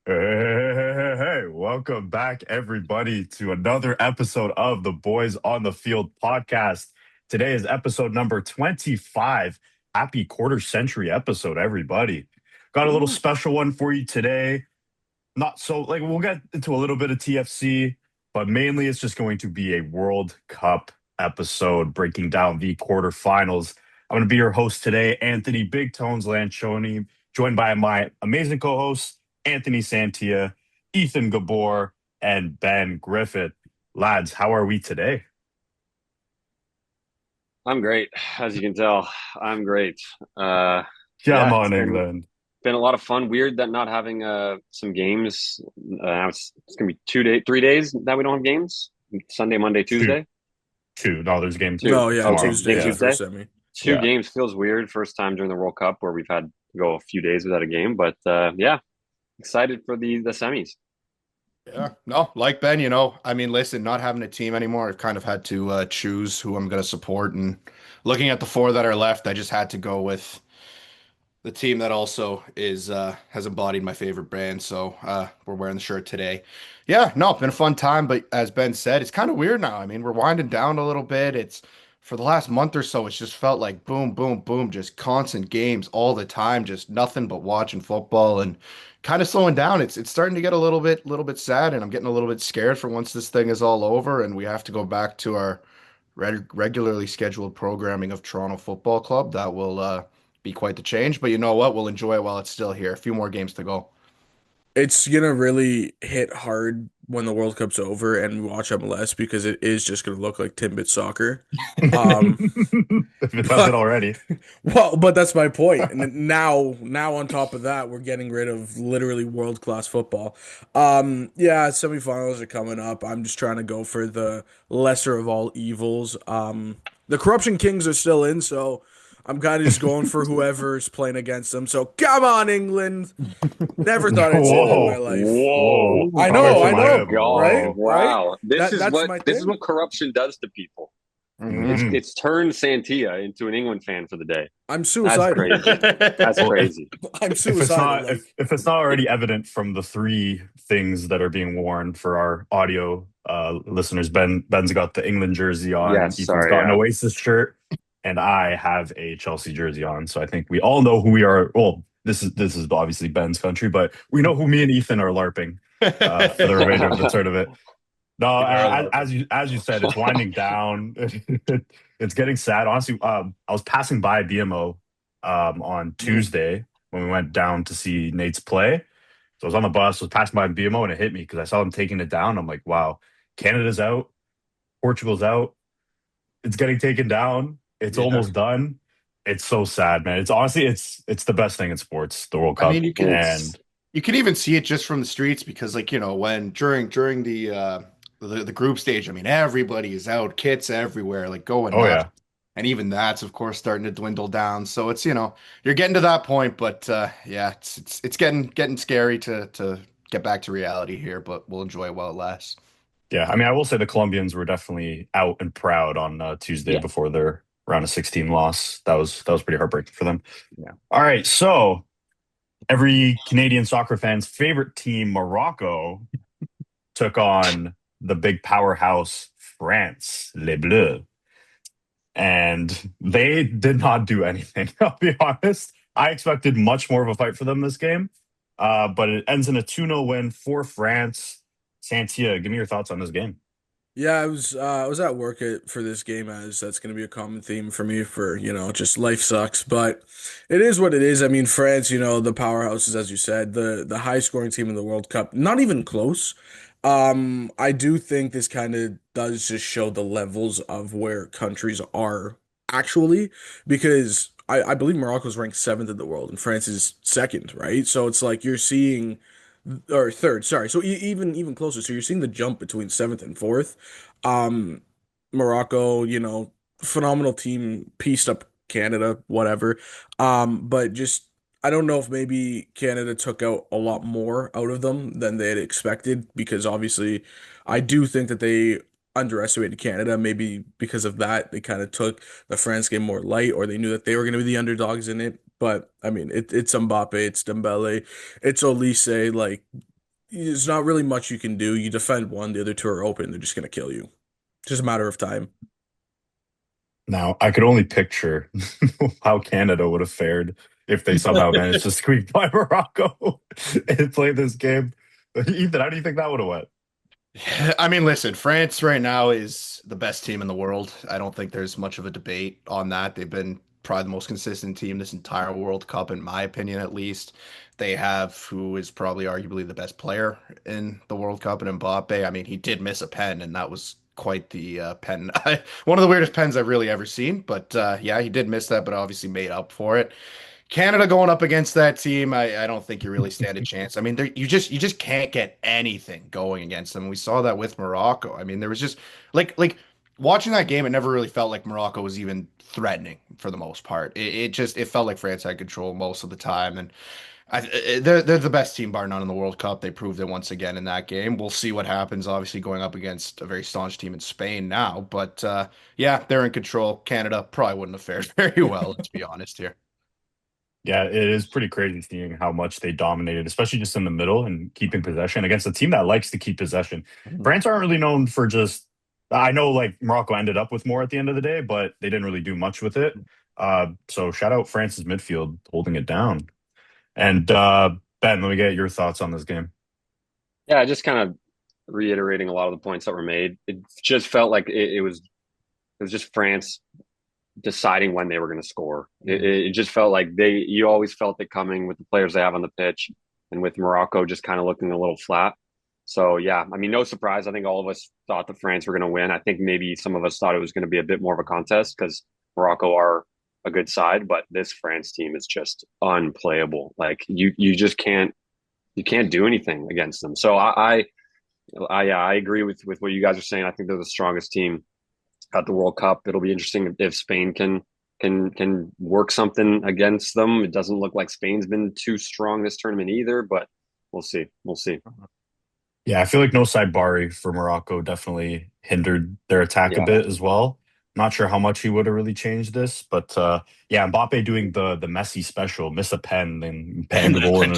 Hey, welcome back, everybody, to another episode of the Boys on the Field podcast. Today is episode number 25. Happy quarter century episode, everybody. Got a little Ooh. special one for you today. Not so, like, we'll get into a little bit of TFC, but mainly it's just going to be a World Cup episode breaking down the quarterfinals. I'm going to be your host today, Anthony Big Tones Lanchoni, joined by my amazing co hosts, Anthony Santia, Ethan Gabor, and Ben Griffith. Lads, how are we today? I'm great, as you can tell. I'm great. Uh, Come yeah, on, England. been a lot of fun. Weird that not having some games. It's gonna be 3 days that we don't have games. Sunday, Monday, Two, Tuesday. two. No, there's game Two. No, yeah, Okay, tomorrow. Tuesday, game yeah, Yeah, first Tuesday. semi. Two yeah. games feels weird. First time during the World Cup where we've had to go a few days without a game, but yeah, excited for the semis. Yeah, no, like Ben, I mean, listen, not having a team anymore, I've kind of had to choose who I'm going to support. And looking at the four that are left, I just had to go with the team that also is has embodied my favorite brand. So we're wearing the shirt today. Yeah, no, been a fun time, but as Ben said, it's kind of weird now. I mean, we're winding down a little bit. It's for the last month or so, it's just felt like boom, boom, boom, just constant games all the time, just nothing but watching football and kind of slowing down. It's starting to get a little bit sad, and I'm getting a little bit scared for once this thing is all over and we have to go back to our regularly scheduled programming of Toronto Football Club. That will be quite the change. But you know what? We'll enjoy it while it's still here. A few more games to go. It's gonna really hit hard when the World Cup's over and we watch MLS because it is just gonna look like Timbit soccer. Um, If it doesn't but already. but that's my point. And now on top of that, we're getting rid of literally world-class football. Yeah, semifinals are coming up. I'm just trying to go for the lesser of all evils. The Corruption Kings are still in, so I'm kind of just going for whoever's playing against them. So come on, England. Never thought I'd say that in my Whoa, life. whoa, Whoa! coming Oh I from my know, him. right? God! Whoa. Right? Wow! This That is that's what my this is thing. what corruption does to people. It's Hmm. Mhm. it's turned Santia into an England fan for the day. I'm That's suicidal. crazy. That's Well, crazy. I'm if it's suicidal. not Like, if it's not already evident from the three things that are being worn for our audio listeners, Ben's got the England jersey on, Yes, Ethan's sorry. got an Yeah. Oasis shirt, and I have a Chelsea jersey on. So I think we all know who we are. Well, this is obviously Ben's country, but we know who me and Ethan are LARPing for the remainder of the tournament. No, We are as you said, it's winding down. It's getting sad. Honestly, I was passing by BMO on Mm. Tuesday when we went down to see Nate's play. So I was on the bus, was passing by BMO, and it hit me because I saw them taking it down. I'm like, wow, Canada's out, Portugal's out. It's getting taken down. It's Yeah. almost done. It's so sad, man. It's honestly, it's the best thing in sports, the World I mean, Cup, you can It's and you can even see it just from the streets because, like, when during the group stage, I mean, everybody is out, kits everywhere, like going oh nuts. yeah, And even that's, of course, starting to dwindle down. So it's, you're getting to that point, but yeah, it's getting scary to get back to reality here, but we'll enjoy it while it lasts. yeah. I mean, I will say the Colombians were definitely out and proud on Tuesday yeah, before their round of 16 loss. That was pretty heartbreaking for them. yeah. All right, so every Canadian soccer fan's favorite team, Morocco, took on the big powerhouse France, Les Bleus, and they did not do anything. I'll be honest. I expected much more of a fight for them this game, but it ends in a 2-0 win for France. Santia, give me your thoughts on this game. yeah, I was at work for this game as that's going to be a common theme for me for, just life sucks, but it is what it is. I mean, France, the powerhouses, as you said, the high scoring team in the World Cup, not even close. I do think this kind of does just show the levels of where countries are actually, because I believe Morocco's ranked seventh in the world and France is second, right? So it's like you're seeing or third, sorry. So even closer. So you're seeing the jump between seventh and fourth. Um, Morocco, phenomenal team, pieced up Canada, whatever. But just I don't know if maybe Canada took out a lot more out of them than they had expected because obviously I do think that they underestimated Canada. Maybe because of that, they kind of took the France game more light, or they knew that they were going to be the underdogs in it. But I mean, it's Mbappe, it's Dembele, it's Olise. Like there's not really much you can do. You defend one, the other two are open. They're just gonna kill you. Just a matter of time. Now, I could only picture how Canada would have fared if they somehow managed to squeak by Morocco and play this game. Ethan, how do you think that would have went? I mean, listen, France right now is the best team in the world. I don't think there's much of a debate on that. They've been probably the most consistent team this entire World Cup, in my opinion, at least. They have who is probably arguably the best player in the World Cup, and Mbappe. I mean, he did miss a pen, and that was quite the pen. One of the weirdest pens I've really ever seen. But yeah, he did miss that, but obviously made up for it. Canada going up against that team, I don't think you really stand a chance. I mean, you just can't get anything going against them. We saw that with Morocco. I mean, there was just like watching that game, it never really felt like Morocco was even threatening for the most part. It felt like France had control most of the time, and they're the best team bar none in the World Cup. They proved it once again in that game. We'll see what happens. Obviously, going up against a very staunch team in Spain now, but yeah, they're in control. Canada probably wouldn't have fared very well. Let's be honest here. Yeah, it is pretty crazy seeing how much they dominated, especially just in the middle and keeping possession against a team that likes to keep possession. France aren't really known for just, I know like Morocco ended up with more at the end of the day, but they didn't really do much with it. So shout out France's midfield holding it down. And Ben, let me get your thoughts on this game. Yeah, just kind of reiterating a lot of the points that were made. It just felt like it was just France deciding when they were going to score. It just felt like you always felt it coming with the players they have on the pitch, and with Morocco just kind of looking a little flat. So yeah, I mean, no surprise. I think all of us thought that France were going to win. I think maybe some of us thought it was going to be a bit more of a contest because Morocco are a good side, but this France team is just unplayable. Like you just can't do anything against them. So I agree with what you guys are saying. I think they're the strongest team at the World Cup. It'll be interesting if Spain can work something against them. It doesn't look like Spain's been too strong this tournament either, but we'll see. We'll see. Yeah, I feel like no Bari for Morocco definitely hindered their attack a Yeah. bit as well. Not sure how much he would have really changed this, but yeah, Mbappe doing the Messi special, miss a pen, then bag a goal and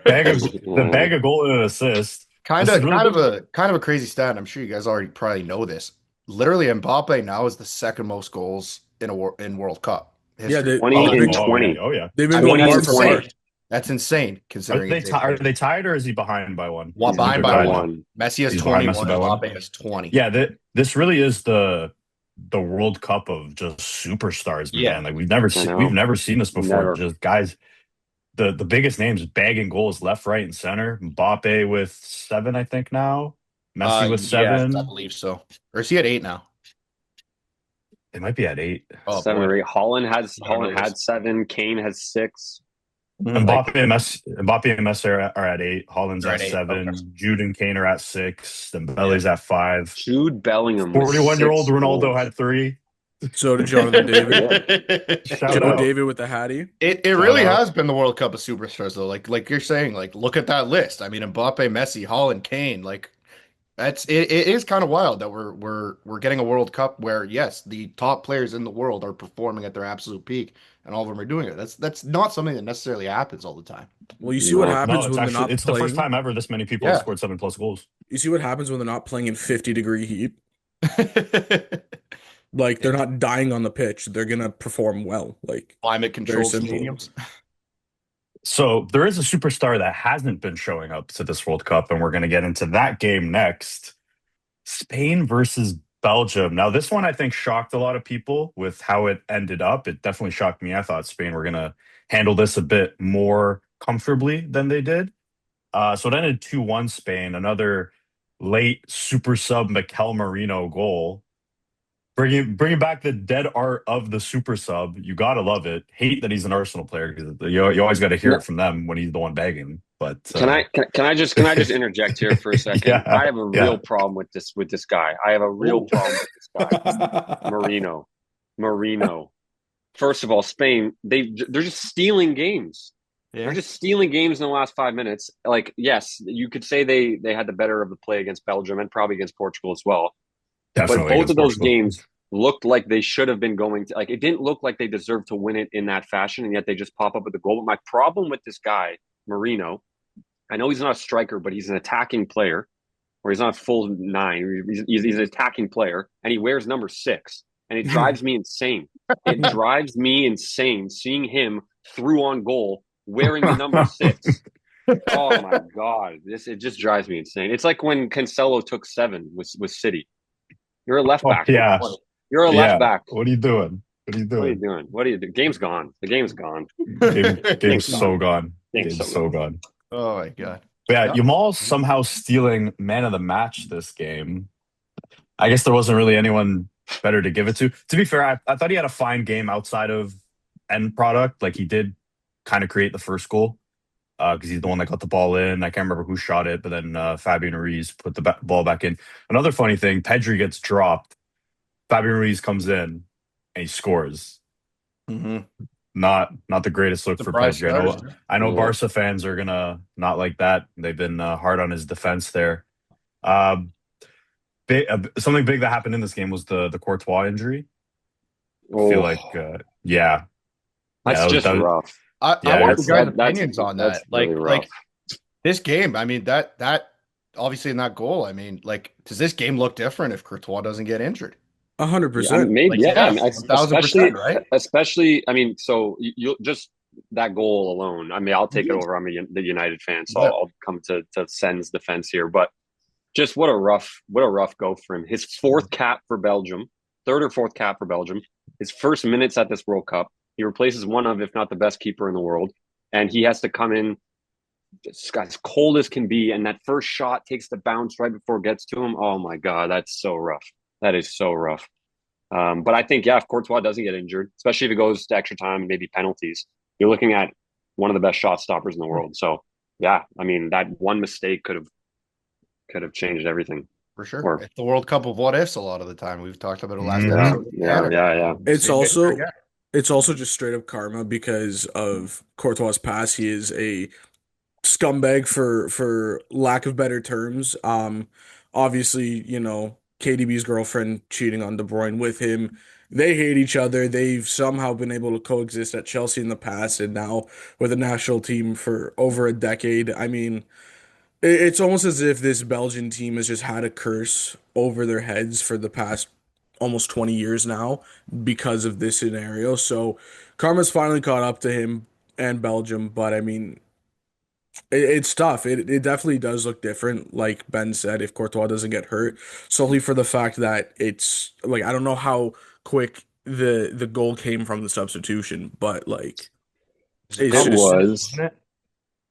bag a goal and an assist. Kind This is of, really kind of a crazy stat. And I'm sure you guys already probably know this. Literally, Mbappe now is the second most goals in World Cup Yeah, history. 20 they've and been oh yeah, 20. oh yeah. they've been I mean, going that's bar That's for insane. bar. insane. That's insane considering it's Are they tied or are they tied or is he behind by one? Well, He's I think behind they're by by tied. one. one. Messi has He's behind 21, Messi by one. Mbappe has 20. Yeah, this really is the World Cup of just superstars, Yeah. man. Like I we've know. never seen this before. Never. Just guys, the biggest names bagging goals left, right, and center. Mbappe with 7, I think now. Messi with Yes, I 7. believe so. Or is he at 8 now? They might be at 8. Oh Seven boy. or eight. Holland has I don't Holland know had this. 7. Kane has 6. Like Mbappe and Messi are at 8. Holland's they're at at 8. Okay. 7. Jude and Kane are at 6. Yeah. Dembele's at 5. Jude Bellingham with 41-year-old 6 Ronaldo goals. had 3. So did Jonathan David. Yeah. Shout Joe out. David with the Hattie. It Shout really out. has been the World Cup of superstars though. Like you're saying, like look at that list. I mean, Mbappe, Messi, Holland, Kane. Like it is kind of wild that we're getting a World Cup where yes, the top players in the world are performing at their absolute peak, and all of them are doing it. That's not something that necessarily happens all the time. Well, you see what No. No, happens when they're not it's the first playing. time ever this many people have Yeah. scored 7+ goals. You see what happens when they're not playing in 50-degree heat. Like they're not dying on the pitch. They're gonna perform well. Like Climate very controlled simple. stadiums. So there is a superstar that hasn't been showing up to this World Cup, and we're going to get into that game next. Spain versus Belgium. Now, this one I think shocked a lot of people with how it ended up. It definitely shocked me. I thought Spain were going to handle this a bit more comfortably than they did. So it ended 2-1 Spain. Another late super sub Mikel Merino goal. Bringing back the dead art of the super sub. You gotta love it. Hate that he's an Arsenal player because you always got to hear No, it from them when he's the one begging. But can I just interject here for a second? yeah, I have a yeah. real problem with this guy. I have a real Ooh. problem with this guy. Marino. Marino. First of all, Spain, they're just stealing games. Yeah. They're just stealing games in the last 5 minutes. Like, yes, you could say they had the better of the play against Belgium and probably against Portugal as well. But Definitely both against of those Portugal. games looked like they should have been going to, like, it didn't look like they deserved to win it in that fashion, and yet they just pop up with the goal. But my problem with this guy, Marino, I know he's not a striker, but he's an attacking player, or he's not a full nine. He's an attacking player, and he wears number 6, and it drives me insane. It drives me insane seeing him through on goal wearing the number 6. Oh my god, it just drives me insane. It's like when Cancelo took 7 with City. You're a left Oh back. yeah, You're a left yeah. back. What are you doing? What are you What are you doing? doing? What are you doing? Game's gone. The game's gone. Game's Game's so gone. gone. Game's Game's so so gone. gone. Oh my God. But yeah, No. Yamal somehow stealing man of the match this game. I guess there wasn't really anyone better to give it to. To be fair, I thought he had a fine game outside of end product. Like he did kind of create the first goal because he's the one that got the ball in. I can't remember who shot it, but then Fabian Ruiz put the ball back in. Another funny thing, Pedri gets dropped. Fabian Ruiz comes in and he scores. Mhm. Not the greatest look for Surprise Pedri. stars. I know Yeah. Barca fans are gonna not like that. They've been hard on his defense there. Uh, something big that happened in this game was the Courtois injury. I feel Oh, like yeah, that's just that was rough. I yeah, want your That's guys' that's opinions on that's that. really rough. Like this game, I mean, that obviously in that goal, I mean, like, does this game look different if Courtois doesn't get injured? Yeah, I mean, 100%. maybe. Like, Yeah, I yeah, mean, 1000%, right? especially. I mean, so you just that goal alone. I mean, I'll take it over. I'm the United fan, so Yeah. I'll come to Sen's defense here. But just what a rough go for him. His fourth cap for Belgium, third or fourth cap for Belgium. His first minutes at this World Cup. He replaces one of, if not the best keeper in the world, and he has to come in just as cold as can be. And that first shot takes the bounce right before it gets to him. Oh my god, that's so rough. That is so rough. But I think, yeah, if Courtois doesn't get injured, especially if it goes to extra time, maybe penalties, you're looking at one of the best shot stoppers in the world. So, yeah, I mean, that one mistake could have changed everything. For sure. Or It's the World Cup of what ifs a lot of the time. We've talked about it last Mhm. episode. yeah, yeah, yeah. It's Same thing also again. it's also just straight up karma because of Courtois' pass. He is a scumbag for lack of better terms. Obviously, KDB's girlfriend cheating on De Bruyne with him. They hate each other. They've somehow been able to coexist at Chelsea in the past and now with a national team for over a decade. I mean, it's almost as if this Belgian team has just had a curse over their heads for the past almost 20 years now because of this scenario. So karma's finally caught up to him and Belgium, but I mean, it's tough. It definitely does look different, like Ben said, if Courtois doesn't get hurt, solely for the fact that it's like I don't know how quick the goal came from the substitution, but like Is it a it's It couple just minutes, was. wasn't it?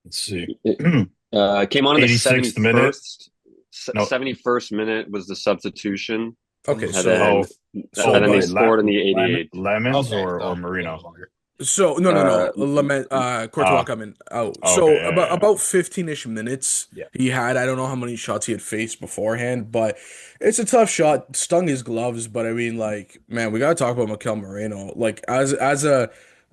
let's see. It came on in the 86th minute. 71st. No. 71st minute was the substitution, okay. and So then so they but scored in the 88th. Lemons Okay. or So, Marino. So no. Uh, Lament Courtois Ah, coming out. oh, okay, So yeah, about yeah, about 15-ish minutes yeah. he had. I don't know how many shots he had faced beforehand, but it's a tough shot. Stung his gloves, but I mean, like, man, we gotta talk about Mikel Moreno. Like as a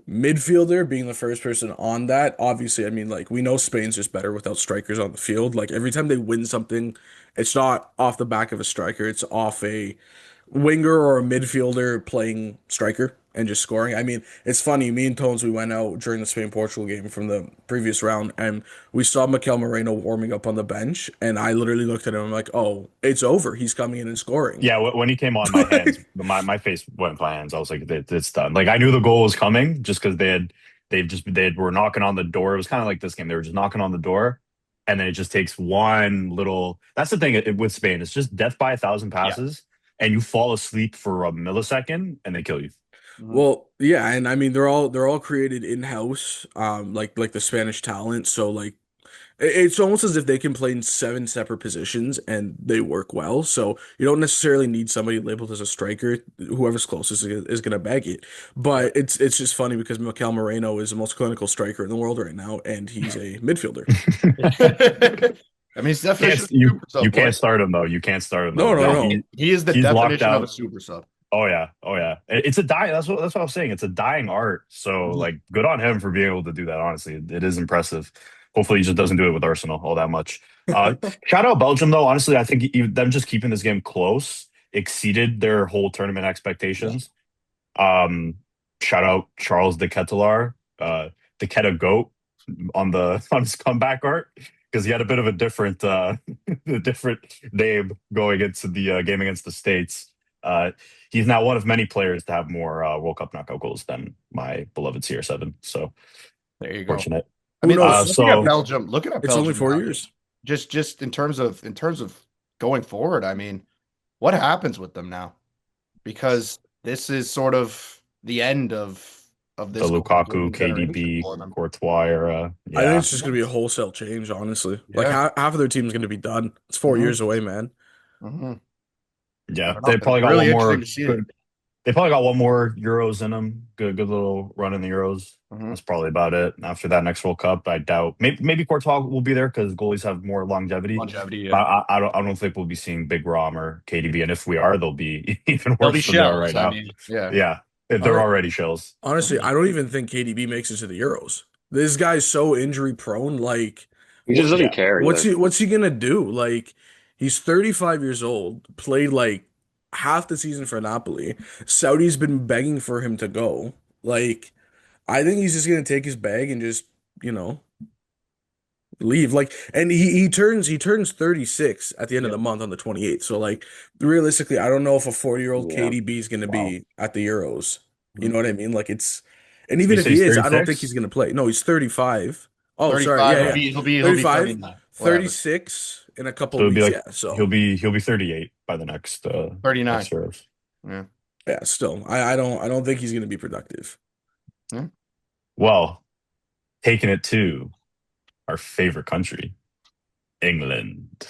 midfielder, being the first person on that. Obviously, I mean, like we know Spain's just better without strikers on the field. Like every time they win something, it's not off the back of a striker. It's off a winger or a midfielder playing striker and just scoring. I mean, it's funny. Me and Tones, we went out during the Spain Portugal game from the previous round, and we saw Mikel Moreno warming up on the bench, and I literally looked at him. I'm like, "Oh, it's over. He's coming in and scoring." Yeah, when he came on, my hands, my face went into my hands. I was like, it's done. Like I knew the goal was coming just because they were knocking on the door. It was kind of like this game. They were just knocking on the door, and then it just takes one little. That's the thing with Spain. It's just death by a thousand Yeah. passes, and you fall asleep for a millisecond, and they kill you. Well, yeah, and I mean they're all created in-house, like the Spanish talent. So like it's almost as if they can play in seven separate positions and they work well. So you don't necessarily need somebody labeled as a striker. Whoever's closest is gonna bag it. But it's just funny because Mikel Moreno is the most clinical striker in the world right now, and he's a midfielder. I mean, it's definition of You super sub, you can't boys. start him though. You can't start him though. No, no, Like, no. He is the he's locked definition of a out. super sub. Oh yeah, oh yeah. It's a die. That's what I was saying. It's a dying art. So like, good on him for being able to do that. Honestly, it is impressive. Hopefully, he just doesn't do it with Arsenal all that much. Shout out Belgium though. Honestly, I think them just keeping this game close exceeded their whole tournament expectations. Um, Shout out Charles de Ketelaar, the Keta goat on his comeback art. because he had a bit of a different a different name going into the game against the States. Uh, he's now one of many players to have more World Cup knockout goals than my beloved CR7. So There you go. fortunate. I Who mean, knows? So Looking at It's only Belgium 4 years. now, just in terms of going forward, I mean, what happens with them now? Because this is sort of the end of the this Lukaku, golden generation KDB, for them. Courtois era. I think Yeah, it's just going to be a wholesale change, honestly. Like Yeah. half of their team is going to be done. It's 4 years Hmm. away, man. Hmm. I yeah. don't know. They It'll probably be got one really interesting more to see it. good. They probably got one more Euros in them. Good little run in the Euros. Hmm. That's probably about it. After that next World Cup, I doubt. Maybe Courtois will be there because goalies have more longevity. Longevity, But yeah. I don't think we'll be seeing Big Rom or KDB. And if we are, they'll be even They'll be worse than they are shells. right I now. mean, yeah. Yeah, they're Hon- already shells. Honestly, I don't even think KDB makes it to the Euros. This guy's so injury prone. Like, He just what? doesn't Yeah, care What's either. he gonna do? Like, he's 35 years old. Played like half the season for Napoli. Saudi's been begging for him to go. Like, I think he's just gonna take his bag and just you know leave. Like, and he turns 36 at the end of Yeah. the month on the 28th. So like realistically, I don't know if a 40-year-old Yeah. KDB is gonna wow. be at the Euros. You Mhm. know what I mean? Like and You even if say he he's is, I don't think he's 36? gonna play. No, he's 35. Oh, sorry. 35. Yeah, Yeah. yeah. He'll be 35, 39. Whatever. 36 in a couple So it'd be weeks. like Yeah. So he'll be 38 by the next 39. Euros. Yeah. yeah, still, I don't think he's gonna be productive. Yeah. Well, taking it to our favorite country, England.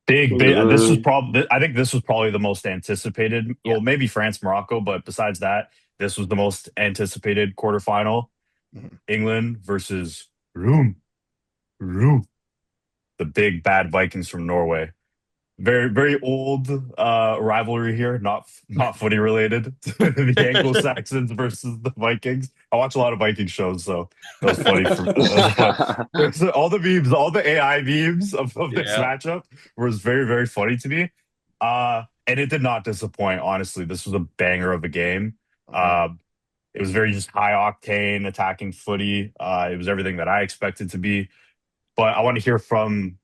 Big. This was probably. I think this was probably the most anticipated. Yeah. Well, maybe France, Morocco, but besides that, this was the most anticipated quarterfinal. Mhm. England versus Room, the big bad Vikings from Norway. Very old rivalry here, not footy related. The Anglo-Saxons versus the Vikings. I watch a lot of Viking shows, so that was funny for that was fun. All the memes, all the AI memes of this Yeah. matchup was very funny to me. And it did not disappoint, honestly. This was a banger of a game. Mhm. Uh, it was very just high octane attacking footy. It was everything that I expected to be. But I want to hear from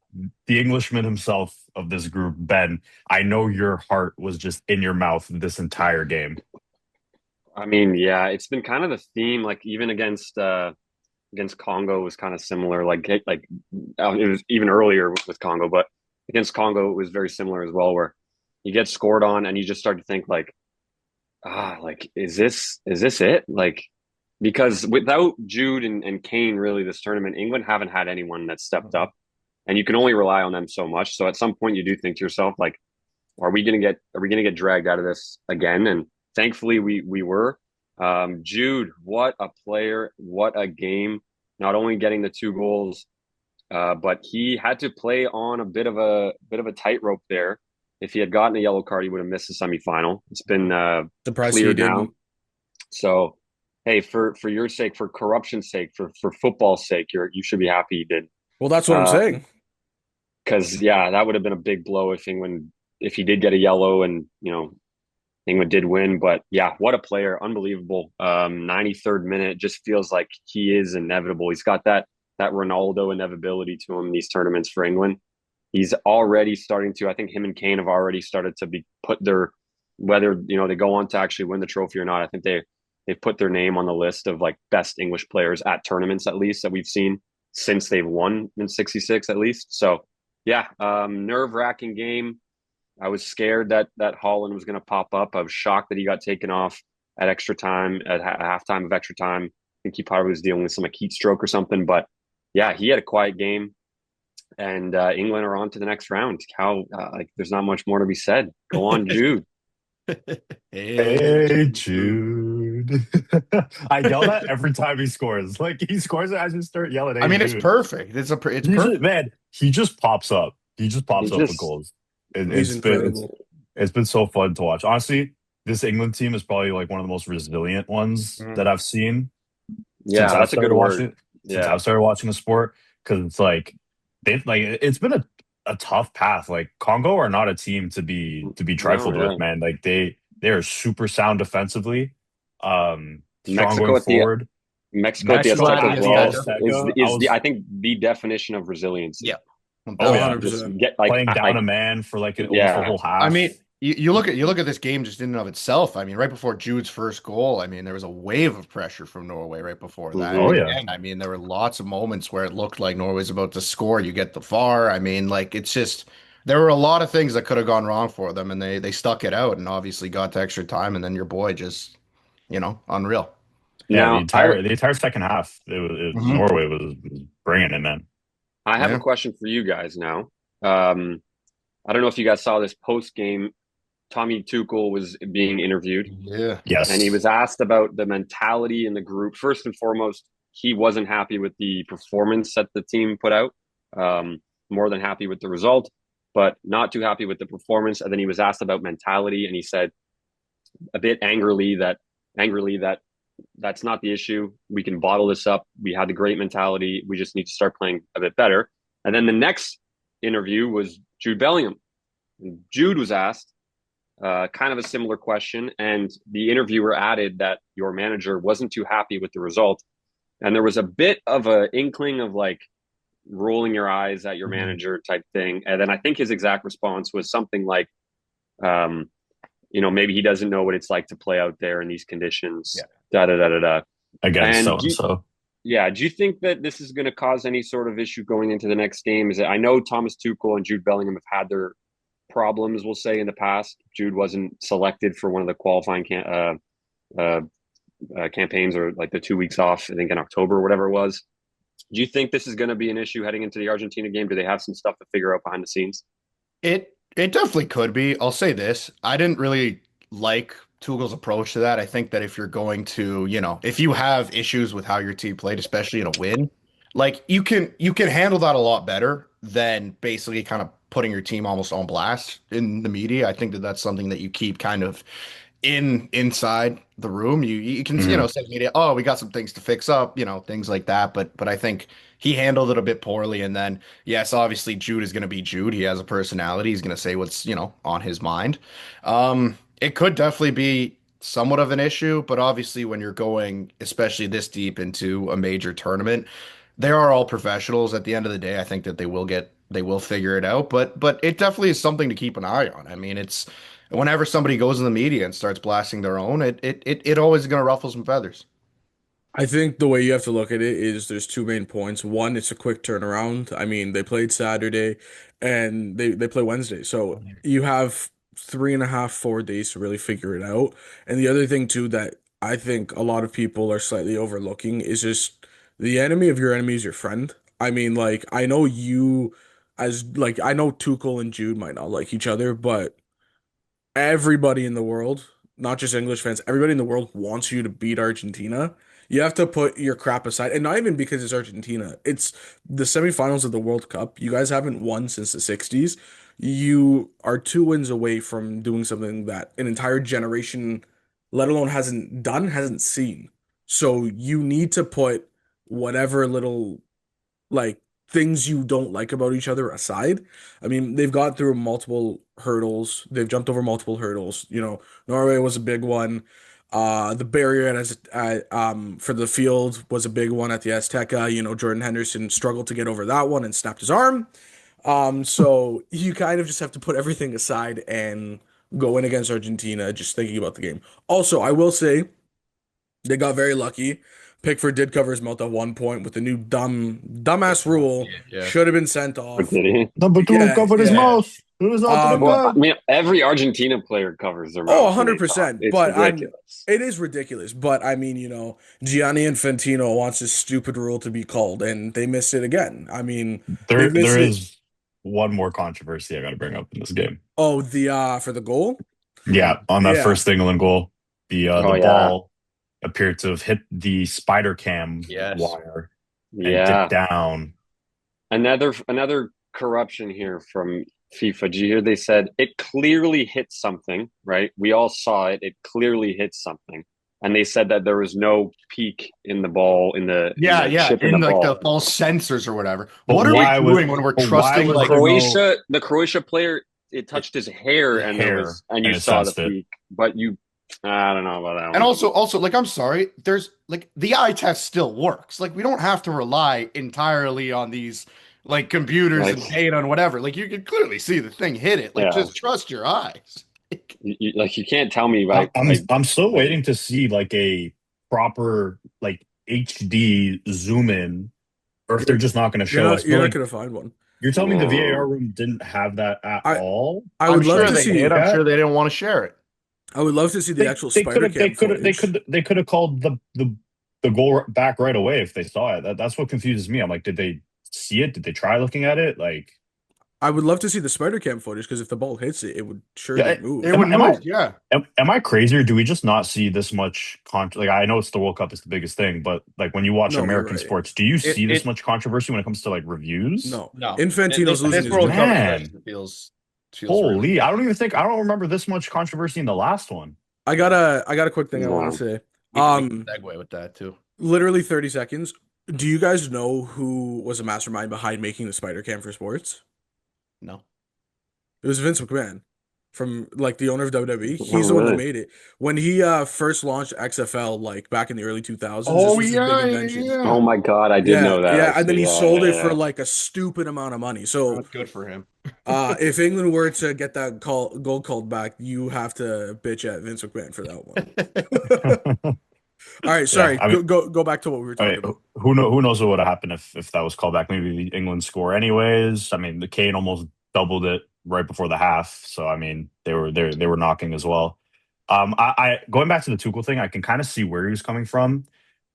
the Englishman himself of this group, Ben. I know your heart was just in your mouth this entire game. I mean, yeah, it's been kind of the theme, like even against Congo was kind of similar. It was even earlier with Congo, but against Congo it was very similar as well, where you get scored on and you just start to think like is this it? Like because without Jude and Kane, really, this tournament, England haven't had anyone that stepped up, and you can only rely on them so much. So at some point, you do think to yourself, like, are we gonna get dragged out of this again? And thankfully, we were. Jude, what a player, what a game! Not only getting the 2 goals, but he had to play on a bit of a tightrope there. If he had gotten a yellow card, he would have missed the semifinal. It's been Surprised he cleared now. didn't. So, hey, for your sake, for corruption's sake, for football's sake, you should be happy he did. Well, that's what I'm Uh, saying. because yeah, that would have been a big blow if he did get a yellow and England did win. But yeah, what a player, unbelievable. 93rd minute just feels like he is inevitable. He's got that Ronaldo inevitability to him in these tournaments for England. He's already starting to. I think him and Kane have already started to be put their whether they go on to actually win the trophy or not. I think they've put their name on the list of like best English players at tournaments at least that we've seen since they've won in '66 at least. So yeah, nerve wracking game. I was scared that Holland was going to pop up. I was shocked that he got taken off at extra time at halftime of extra time. I think he probably was dealing with some heat stroke or something. But yeah, he had a quiet game, and England are on to the next round. There's not much more to be said. Go on, Jude. Hey, Hey, Jude. I yell that every time he scores. Like he scores, I just start yelling, I "Hey, mean, it's Jude!" perfect. It's perfect. Man, he just pops up. He just He pops up with just goals. It, He's it's been it's incredible. it's been so fun to watch. Honestly, this England team is probably like one of the most resilient ones Mhm. that I've seen since yeah, I've that's a good started word. watching since Yeah, I've started watching the sport because it's like it's been a tough path. Like Congo are not a team to be no, trifled yeah. with, man. Like they are super sound defensively, strong going Mexico at the forward. Mexico at the Mexico at Azteca as the well Azteca. is the I think the definition of resiliency. Yeah. Oh Oh, yeah, 100%. Just get like playing down a man for like almost a yeah. whole I half. mean, you look at this game just in and of itself. I mean, right before Jude's first goal, I mean, there was a wave of pressure from Norway right before that. And Oh Mhm. yeah, again, I mean, there were lots of moments where it looked like Norway's about to score. You get the VAR. I mean, like it's just there were a lot of things that could have gone wrong for them, and they stuck it out and obviously got to extra time. And then your boy just, unreal. yeah. Now The entire second half, Hmm. Norway was bringing it, man. I have a Yeah. question for you guys now. I don't know if you guys saw this post game. Tommy Tuchel was being interviewed, Yeah. and he Yes. was asked about the mentality in the group. First and foremost, he wasn't happy with the performance that the team put out. More than happy with the result, but not too happy with the performance. And then he was asked about mentality, and he said a bit angrily that that's not the issue. We can bottle this up. We had the great mentality. We just need to start playing a bit better. And then the next interview was Jude Bellingham. And Jude was asked kind of a similar question, and the interviewer added that your manager wasn't too happy with the result, and there was a bit of an inkling of like rolling your eyes at your Mhm. manager type thing, and then I think his exact response was something like, um, maybe he doesn't know what it's like to play out there in these conditions. Yeah. Da da da da da. Against so And and so. yeah, do you think that this is going to cause any sort of issue going into the next game? Is it? I know Thomas Tuchel and Jude Bellingham have had their problems, we'll say, in the past. Jude wasn't selected for one of the qualifying uh, campaigns, or like the 2 weeks off, I think in October or whatever it was. Do you think this is going to be an issue heading into the Argentina game? Do they have some stuff to figure out behind the scenes? It definitely could be. I'll say this. I didn't really like Tuchel's approach to that. I think that if you're going to, if you have issues with how your team played, especially in a win, like you can handle that a lot better than basically kind of putting your team almost on blast in the media. I think that that's something that you keep kind of inside the room. You can Mhm. say to media, oh, we got some things to fix up, things like that. But I think he handled it a bit poorly. And then yes, obviously Jude is going to be Jude. He has a personality. He's going to say what's on his mind. It could definitely be somewhat of an issue, but obviously when you're going, especially this deep into a major tournament, they are all professionals. At the end of the day, I think that they will figure it out. But it definitely is something to keep an eye on. I mean, it's whenever somebody goes in the media and starts blasting their own, it always is going to ruffle some feathers. I think the way you have to look at it is there's two main points. One, it's a quick turnaround. I mean, they played Saturday and they play Wednesday. So you have 3.5, 4 days to really figure it out. And the other thing too that I think a lot of people are slightly overlooking is just the enemy of your enemy is your friend. I mean, like I know you as like I know Tuchel and Jude might not like each other, but everybody in the world, not just English fans, everybody in the world wants you to beat Argentina. You have to put your crap aside, and not even because it's Argentina. It's the semifinals of the World Cup. You guys haven't won since the 60s. You are 2 wins away from doing something that an entire generation, let alone hasn't done, hasn't seen. So you need to put whatever little like things you don't like about each other aside. I mean, they've got through multiple hurdles. They've jumped over multiple hurdles. Norway was a big one. The barrier for the field was a big one at the Azteca. Jordan Henderson struggled to get over that one and snapped his arm. So you kind of just have to put everything aside and go in against Argentina, just thinking about the game. Also, I will say they got very lucky. Pickford did cover his mouth at one point with the new dumbass rule. Yeah. Should have been sent Or off. did he? Number two Yeah, covered his yeah. mouth. It was out to the Well, Um, I gut. mean, every Argentina player covers their oh, mouth when they talk. 100%. It's But ridiculous. it is ridiculous. But I mean, Gianni Infantino wants this stupid rule to be called, and they missed it again. I mean, they There missed it. is one more controversy I got to bring up in this game. Oh, for the goal? Yeah, on that Yeah. first England goal, the Oh yeah, ball appeared to have hit the spider cam Yes. wire and dipped yeah. down. Another corruption here from FIFA. Did you hear they said it clearly hit something, right? We all saw it. It clearly hit something. And they said that there was no peak in the ball, in Yeah, the yeah, chip in the in like the ball. false sensors or wwhatever. But What are we why was doing when we're but why trusting The was like there no Croatia player, it touched his hair and there hair was and and you it saw the sensed it? peak. But I don't know about that And one. also, like, I'm sorry, there's like the eye test still works. Like, we don't have to rely entirely on these like computers Like, and data and whatever. Like, you can clearly see the thing hit it. Like, yeah, just trust your eyes. like you can't tell me I- I'm like I'm still waiting to see like a proper like HD zoom in, or if they're just not going to show us. But You're not like gonna find one. you're telling me the VAR no. room didn't have that at I all? I I'm would love sure to they To see did. look I'm at? sure they didn't want to share it. I would love to see the actual They could spider have they cam could have they footage. could they could have called the goal back right away if they saw it. That's what confuses me. I'm like, did they see it? Did they try looking at it? Like, I would love to see the spider cam footage because if the ball hits it, it would surely yeah, It move. would move, yeah. am I crazy or do we just not see this much like I know it's the World Cup is the biggest thing, but like when you watch No, you're American right. sports, do you It see this it much controversy when it comes to like reviews? No, no. Infantino's losing This his World Cup job. Man, especially feels really holy, bad. I don't remember this much controversy in the last one. I got a quick thing I want to No. say. We can segue with that too. Literally 30 seconds. Do you guys know who was a mastermind behind making the spider cam for sports? No. It was Vince McMahon from like the owner of WWE. Oh, He's the one that really? made it. When he first launched XFL like back in the early 2000s, this Oh was his big yeah, invention. yeah. Oh my God, I did Yeah, know that yeah, and then actually. he Yeah, sold yeah, it for yeah. like a stupid amount of money. So, That's good for him. if England were to get that gold called back, you have to bitch at Vince McMahon for that one. All right, Yeah, sorry. I mean, Go back to what we were I talking mean, about. who knows what would have happened if that was called back? Maybe England score anyways. I mean, the Kane almost doubled it right before the half, so I mean they were knocking as well. I going back to the Tuchel thing, I can kind of see where he was coming from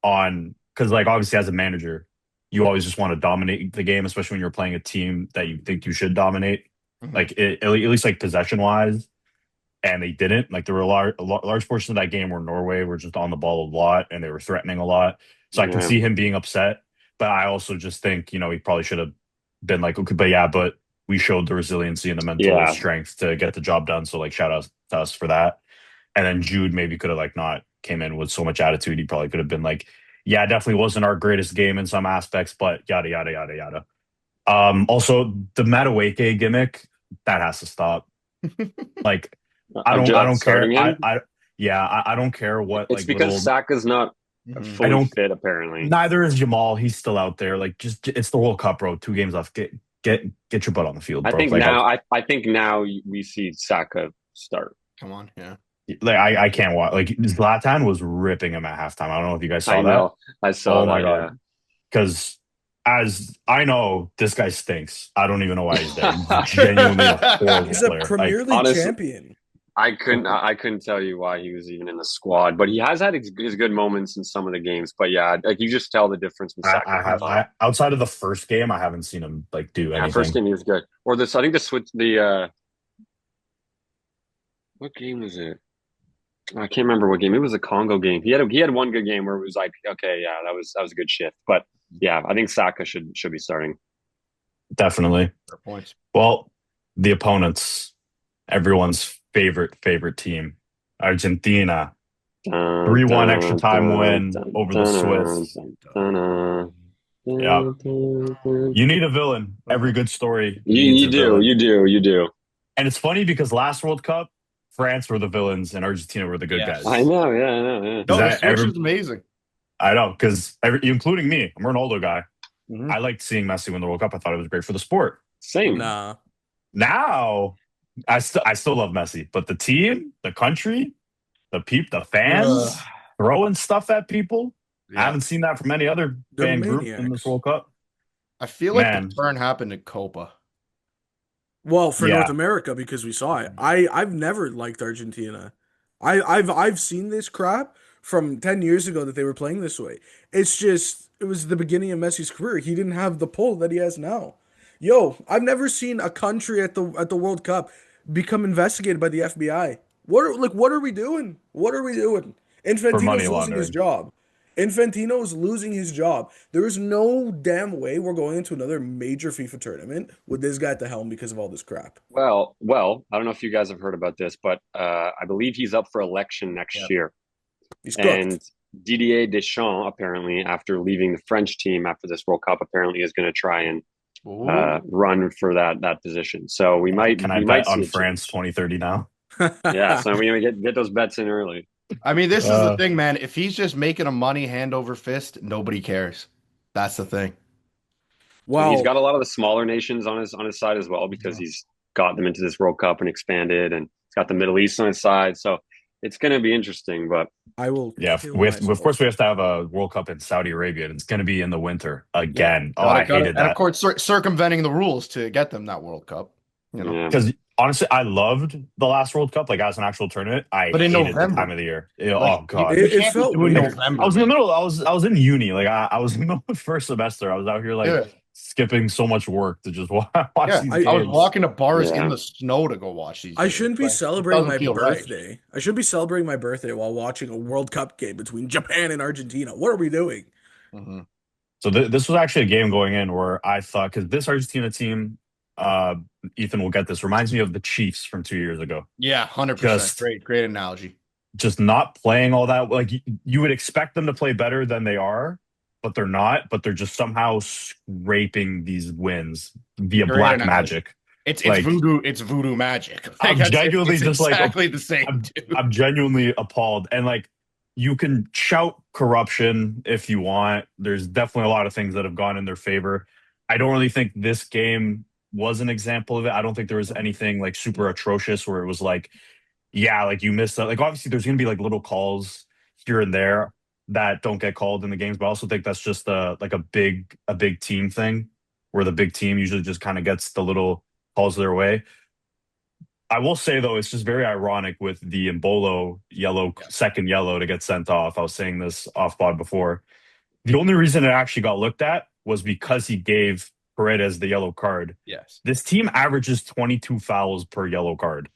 on because like obviously as a manager, you always just want to dominate the game, especially when you're playing a team that you think you should dominate, Mhm. like at least like possession wise and they didn't. Like there were large portions of that game where Norway were just on the ball a lot and they were threatening a lot. So I can Yeah. see him being upset, but I also just think he probably should have been like, okay, but yeah, but we showed the resiliency and the mental Yeah. strength to get the job done. So like shout out to us for that. And then Jude maybe could have like not came in with so much attitude. He probably could have been like, yeah, it definitely wasn't our greatest game in some aspects, but yada yada yada yada. Also the Madueke gimmick that has to stop. Like I don't care. Starting him. Yeah, I don't care what It's like because little Saka's not Mhm. I fully don't fit, apparently. neither is Jamal. He's still out there. Like just it's the World Cup, bro. 2 games left. Get your butt on the field, I bro. think Like now, I think now we see Saka start. Come on, yeah. I can't watch like Zlatan was ripping him at halftime. I don't know if you guys I saw that. know. I saw Oh my that. god. Because as I know, this guy stinks. I don't even know why he's there. He's genuinely a horrible He's a player. Premier Like League honestly, champion. I couldn't tell you why he was even in the squad, but he has had his good moments in some of the games. But yeah, like you just tell the difference when Saka I comes have on. outside of the first game, I haven't seen him like do Yeah, first anything. game he was good. Or this, I think the switch. What game was it? I can't remember what game. It was a Congo game. He had one good game where it was like, okay, yeah, that was a good shift. But yeah, I think Saka should be starting. Definitely. Fair points. Well, the opponents, everyone's favorite team, Argentina, 3-1 extra time win over the Swiss. Yeah, you need a villain. Every good story needs a villain. You do. And it's funny because last World Cup, France were the villains and Argentina were the good Yes. guys. I know, yeah, I know, yeah. No, the that switch is amazing. I know because including me, I'm a Ronaldo guy. Mhm. I liked seeing Messi win the World Cup. I thought it was great for the sport. Same. Nah. Now, I still love Messi, but the team, the country, the fans throwing stuff at people. I Yeah. haven't seen that from any other They're fan group in this maniacs. World Cup. I feel like Man. the turn happened in Copa. Well, for Yeah. North America because we saw it. I've never liked Argentina. I've seen this crap from 10 years ago that they were playing this way. It's just it was the beginning of Messi's career. He didn't have the pull that he has now. Yo, I've never seen a country at the World Cup become investigated by the FBI. What are we doing? What are we doing? For money Infantino's losing his laundering. job. Infantino's losing his job. There is no damn way we're going into another major FIFA tournament with this guy at the helm because of all this crap. Well, I don't know if you guys have heard about this, but I believe he's up for election next year. He's And cooked. Didier Deschamps, apparently, after leaving the French team after this World Cup, apparently is going to try and run for that position. So we might Can I we bet might see on a France change. 2030 now? Yeah, so we get those bets in early. I mean, this is the Uh, thing, man. If he's just making a money hand over fist, nobody cares. That's the thing. And he's Well, got a lot of the smaller nations on his side as well because he's got them into this World Cup and expanded, and he's got the Middle East on his side. So it's going to be interesting. But I will yeah, kill with of myself. course we have to have a World Cup in Saudi Arabia, and it's going to be in the winter Yeah. again. Oh, Gotta, I gotta, hated and of that course, circumventing the rules to get them that World Cup. You know, yeah, because honestly, I loved the last World Cup, like as an actual tournament. I but in hated the November, time of the year. like Oh you, God, you It can't be felt doing like weird. I November, was in the man. middle. I was in uni. Like I was in the middle of first semester. I was out here like Yeah, skipping so much work to just watch yeah. these I I was games. walking to bars in yeah. the snow to go watch these I games. shouldn't be Like, it celebrating doesn't my feel right. birthday. I shouldn't be celebrating my birthday while watching a World Cup game between Japan and Argentina. What are we doing? Mhm. So this was actually a game going in where I thought because this Argentina team, uh, Ethan will get this, reminds me of the Chiefs from 2 years ago. Yeah, 100%. Just Great analogy. just not playing all that. Like you would expect them to play better than they are, but they're not. But they're just somehow scraping these wins via Great black analogy. magic. It's Like voodoo. It's voodoo magic. Like I'm genuinely it's just like exactly the same, I'm dude. I'm genuinely appalled. And like you can shout corruption if you want. There's definitely a lot of things that have gone in their favor. I don't really think this game was an example of it. I don't think there was anything like super No. atrocious where it was like, yeah, like you missed that. Like obviously there's gonna be like little calls here and there that don't get called in the games, but I also think that's just like a big team thing where the big team usually just kind of gets the little calls their way. I will say though, it's just very ironic with the Embolo yellow, Yeah. second yellow to get sent off. I was saying this off pod before. The only reason it actually got looked at was because he gave Paredes the yellow card. Yes. This team averages 22 fouls per yellow card.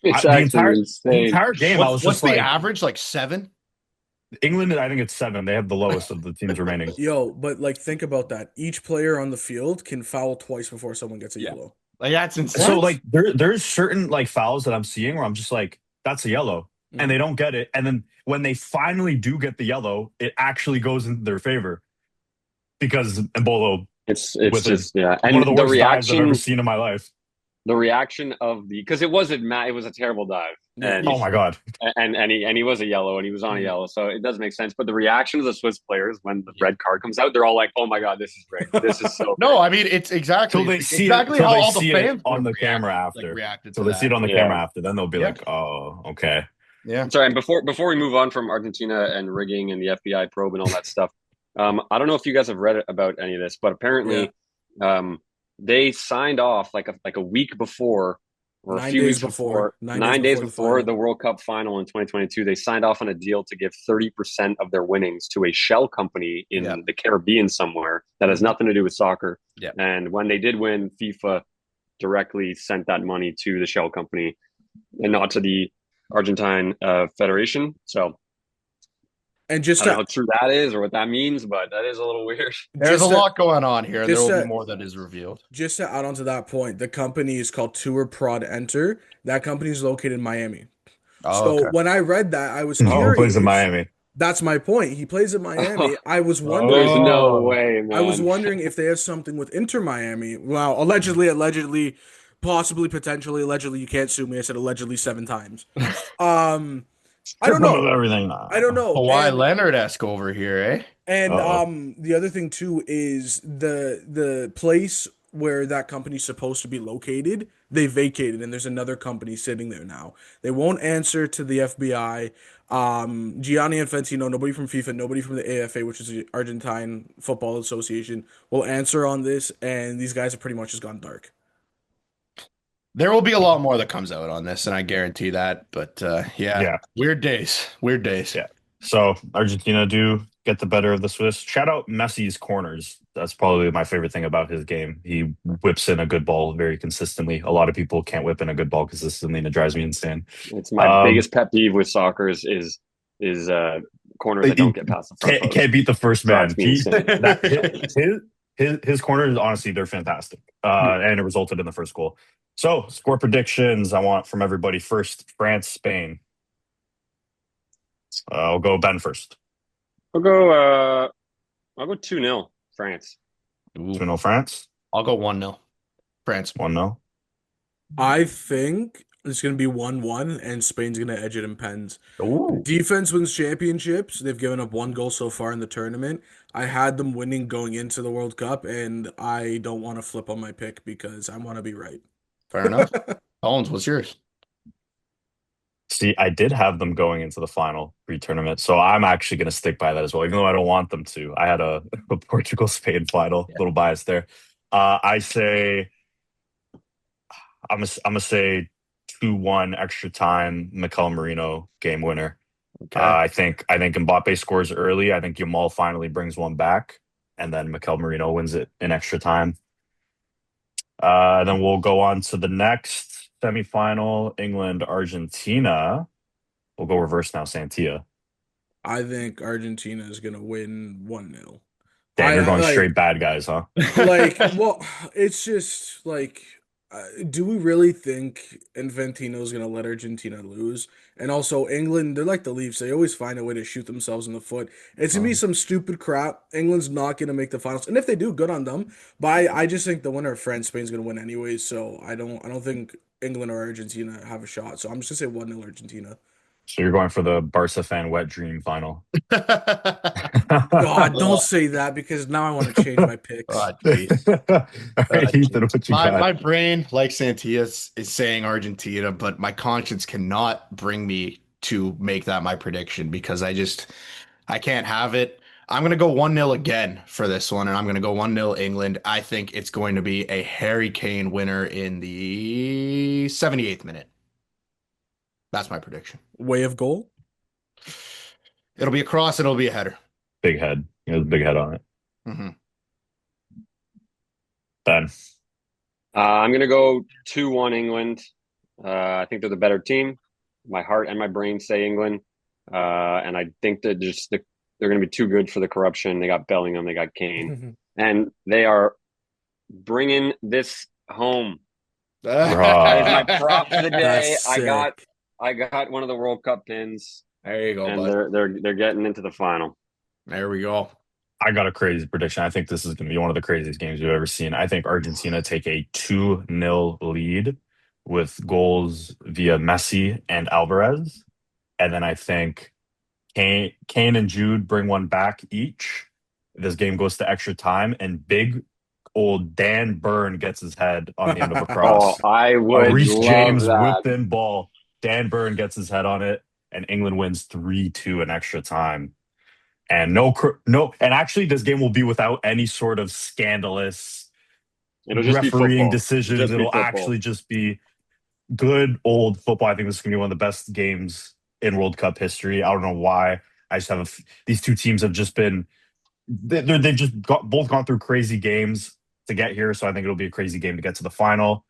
It's The actually insane. entire game, I What's was what's just the like, average? Like 7? England, I think it's 7. They have the lowest of the teams remaining. Yo, but like think about that. Each player on the field can foul twice before someone gets a Yeah. yellow. Like that's insane. So What? like there's certain like fouls that I'm seeing where I'm just like, that's a yellow. And they don't get it. And then when they finally do get the yellow, it actually goes in their favor because Embolo It's with his just yeah, one of and the worst dives I've ever seen in my life. the reaction of the because it was a terrible dive, Yeah. Oh and my God. he was a yellow and he was on a Mhm. yellow, so it does make sense. But the reaction of the Swiss players when the Yeah. red card comes out, they're all like, "Oh my God, this is rigged. This is so No, I mean it's Till exactly they see it, exactly till how they all the see it fans would on have the camera after. reacted Till to they see it that. on the camera yeah." after, then they'll be Yeah. like, oh, okay. Yeah. Sorry, and before we move on from Argentina and rigging and the FBI probe and all that stuff, I don't know if you guys have read about any of this, but Yeah. apparently, they signed off like a week before or a Nine few days weeks before. before, 9 days 9 days before the before final. the World Cup final in 2022. They signed off on a deal to give 30% of their winnings to a shell company Yeah. in the Caribbean somewhere that has Mhm. nothing to do with soccer. Yeah. And when they did win, FIFA directly sent that money to the shell company and not to the Argentine Federation. So And I don't know how true that is or what that means, but that is a little weird. There's a lot going on here, and there just will be to more that is revealed. just to add on to that point, the company is called Tour Prod Enter. That company is located in Miami. Oh, So okay. when I read that, I was Who plays in curious. Miami? That's my point. He plays in Miami. I was There's wondering. no Oh, way, I was man. wondering if they have something with Inter Miami. Well, allegedly, possibly, potentially, allegedly. You can't sue me. I said allegedly 7 times. Um, I don't tripping with know. everything I don't now. know. Kawhi Leonard-esque over here, eh? And Uh-oh. the other thing too is the place where that company's supposed to be located, they vacated and there's another company sitting there now. They won't answer to the FBI. Gianni Infantino, nobody from FIFA, nobody from the AFA, which is the Argentine Football Association, will answer on this, and these guys have pretty much just gone dark. There will be a lot more that comes out on this, and I guarantee that. But yeah, Yeah, weird days. Weird days. yeah. So Argentina do get the better of the Swiss. Shout out Messi's corners. That's probably my favorite thing about his game. He whips in a good ball very consistently. A lot of people can't whip in a good ball consistently, and it drives me insane. It's my Um, biggest pet peeve with soccer is corners that don't he get past the front post. can't beat the first man. Drives me insane. That his corners honestly they're fantastic, and it resulted in the first goal. So score predictions I want from everybody. First, France, Spain. I'll go Ben first. I'll go. I'll go 2-0 France. Ooh. 2-0 France. I'll go 1-0 France. 1-0. I think It's going to be 1-1, and Spain's going to edge it in pens. Ooh. Defense wins championships. They've given up one goal so far in the tournament. I had them winning going into the World Cup, and I don't want to flip on my pick because I want to be right. Fair enough. Tones, what's yours? See, I did have them going into the final pre-tournament, so I'm actually going to stick by that as well, even though I don't want them to. I had a Portugal-Spain final, a Yeah. little bias there. I say I'm gonna say 2-1 extra time, Mikel Merino game winner. Okay. I think Mbappe scores early. I think Yamal finally brings one back, and then Mikel Merino wins it in extra time. Then we'll go on to the next semifinal, England Argentina. We'll go reverse now, Santia. I think Argentina is going to win 1-0. Damn, you're I going like straight bad guys, huh? well, it's just like, do we really think Infantino's gonna let Argentina lose? And also, England, they're like the Leafs; they always find a way to shoot themselves in the foot. It's gonna be some stupid crap. England's not gonna make the finals, and if they do, good on them. But I just think the winner of France Spain's gonna win anyways. So I don't think England or Argentina have a shot. So I'm just gonna say 1-0 Argentina. So you're going for the Barca fan wet dream final. God, don't Oh, say that because now I want to change my picks. jeez. All right, Ethan, Jeez. what you My got? my brain, like Santia's, is saying Argentina, but my conscience cannot bring me to make that my prediction because I can't have it. I'm gonna go 1-0 again for this one, and I'm gonna go 1-0 England. I think it's going to be a Harry Kane winner in the 78th minute. That's my prediction. Way of goal. It'll be a cross, it'll be a header. Big head. He has a big head on it. Hmm. Ben. I'm going to go 2-1 England. I think they're the better team. My heart and my brain say England. And I think that they're going to be too good for the corruption. They got Bellingham, they got Kane, and they are bringing this home. That is my prop for the That's day. sick. I got one of the World Cup pins, There you go, and bud. they're getting into the final. There we go. I got a crazy prediction. I think this is going to be one of the craziest games you've ever seen. I think Argentina take a 2-0 lead with goals via Messi and Alvarez. And then I think Kane and Jude bring one back each. This game goes to extra time, and big old Dan Burn gets his head on the end of a Oh, cross. I A would Reece love James that. whipped in ball. Dan Burn gets his head on it, and England wins 3-2 in extra time. And no, and actually, this game will be without any sort of scandalous It'll just be refereeing football. decisions. Just be It'll football. actually just be good old football. I think this is going to be one of the best games in World Cup history. I don't know why. I just have these two teams have just been they've just both gone through crazy games to get here. So I think it'll be a crazy game to get to the final.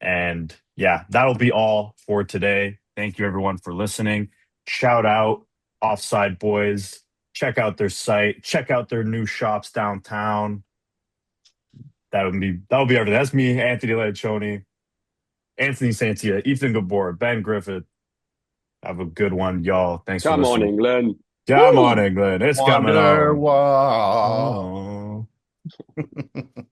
And yeah, that'll be all for today. Thank you everyone for listening. Shout out Offside Boys. Check out their site. Check out their new shops downtown. That'll be everything. That's me, Anthony Lencioni, Anthony Santia, Ethan Gabor, Ben Griffith. Have a good one, y'all. Thanks for Come on, listening. England. Come on, Woo! England. It's coming home. Wonderwall. Oh.